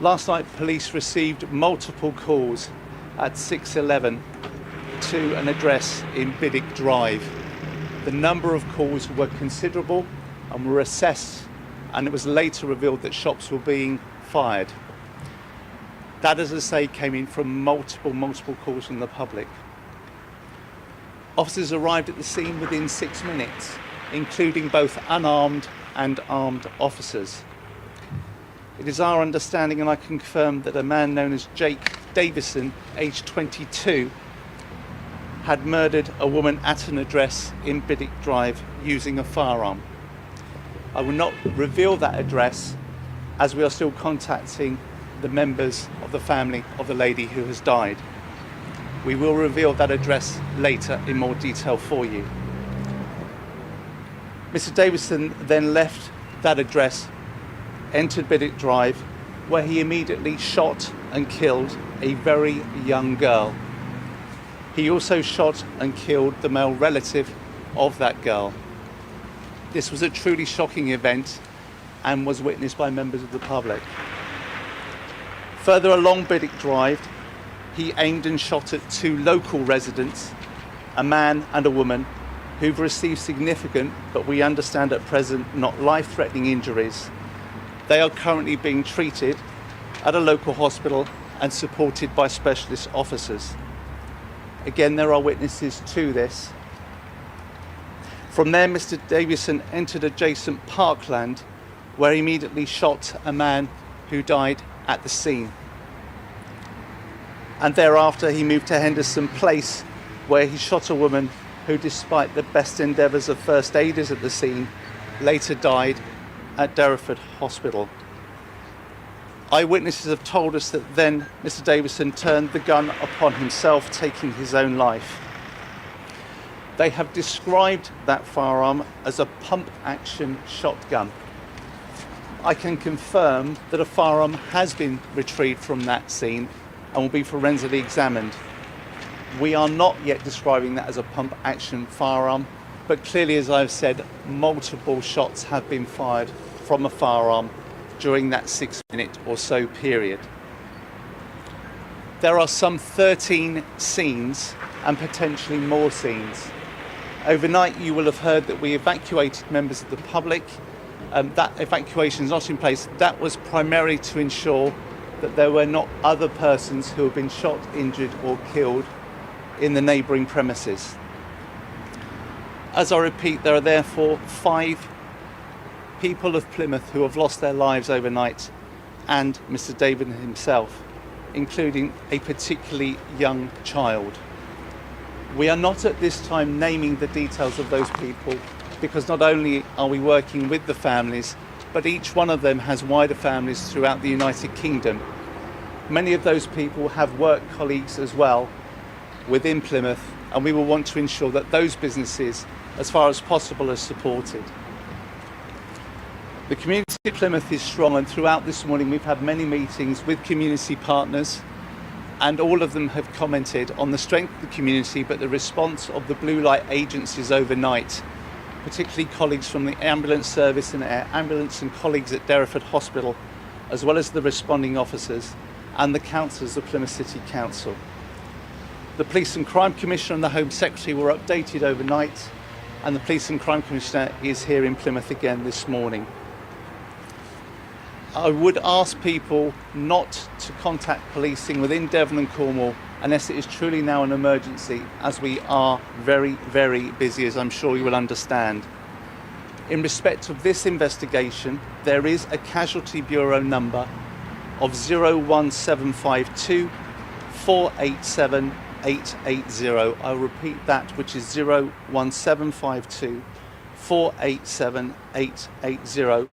Last night, police received multiple calls at 6:11 to an address in Biddick Drive. The number of calls were considerable and were assessed, and it was later revealed that shots were being fired. That, as I say, came in from multiple calls from the public. Officers arrived at the scene within 6 minutes, including both unarmed and armed officers. It is our understanding, and I can confirm, that a man known as Jake Davison, aged 22, had murdered a woman at an address in Biddick Drive using a firearm. I will not reveal that address as we are still contacting the members of the family of the lady who has died. We will reveal that address later in more detail for you. Mr. Davison then left that address, entered Biddick Drive, where he immediately shot and killed a very young girl. He also shot and killed the male relative of that girl. This was a truly shocking event and was witnessed by members of the public. Further along Biddick Drive, he aimed and shot at 2 local residents, a man and a woman, who've received significant, but we understand at present not life-threatening injuries. They are currently being treated at a local hospital and supported by specialist officers. Again, there are witnesses to this. From there, Mr. Davison entered adjacent parkland, where he immediately shot a man who died at the scene. And thereafter, he moved to Henderson Place, where he shot a woman who, despite the best endeavours of first aiders at the scene, later died at Derriford Hospital. Eyewitnesses have told us that then Mr. Davison turned the gun upon himself, taking his own life. They have described that firearm as a pump-action shotgun. I can confirm that a firearm has been retrieved from that scene and will be forensically examined. We are not yet describing that as a pump-action firearm, but clearly, as I've said, multiple shots have been fired from a firearm during that 6-minute or so period. There are some 13 scenes and potentially more scenes. Overnight, you will have heard that we evacuated members of the public. That evacuation is not in place. That was primarily to ensure that there were not other persons who have been shot, injured or killed in the neighbouring premises. As I repeat, there are therefore 5 people of Plymouth who have lost their lives overnight, and Mr. Devon himself, including a particularly young child. We are not at this time naming the details of those people, because not only are we working with the families, but each one of them has wider families throughout the United Kingdom. Many of those people have work colleagues as well within Plymouth, and we will want to ensure that those businesses, as far as possible, are supported. The community of Plymouth is strong, and throughout this morning we've had many meetings with community partners, and all of them have commented on the strength of the community, but the response of the blue light agencies overnight, particularly colleagues from the ambulance service and air ambulance and colleagues at Derriford Hospital, as well as the responding officers and the councillors of Plymouth City Council. The Police and Crime Commissioner and the Home Secretary were updated overnight, and the Police and Crime Commissioner is here in Plymouth again this morning. I would ask people not to contact policing within Devon and Cornwall unless it is truly now an emergency, as we are very busy, as I'm sure you will understand. In respect of this investigation, there is a Casualty Bureau number of 01752 487 880. I'll repeat that, which is 01752 487 880.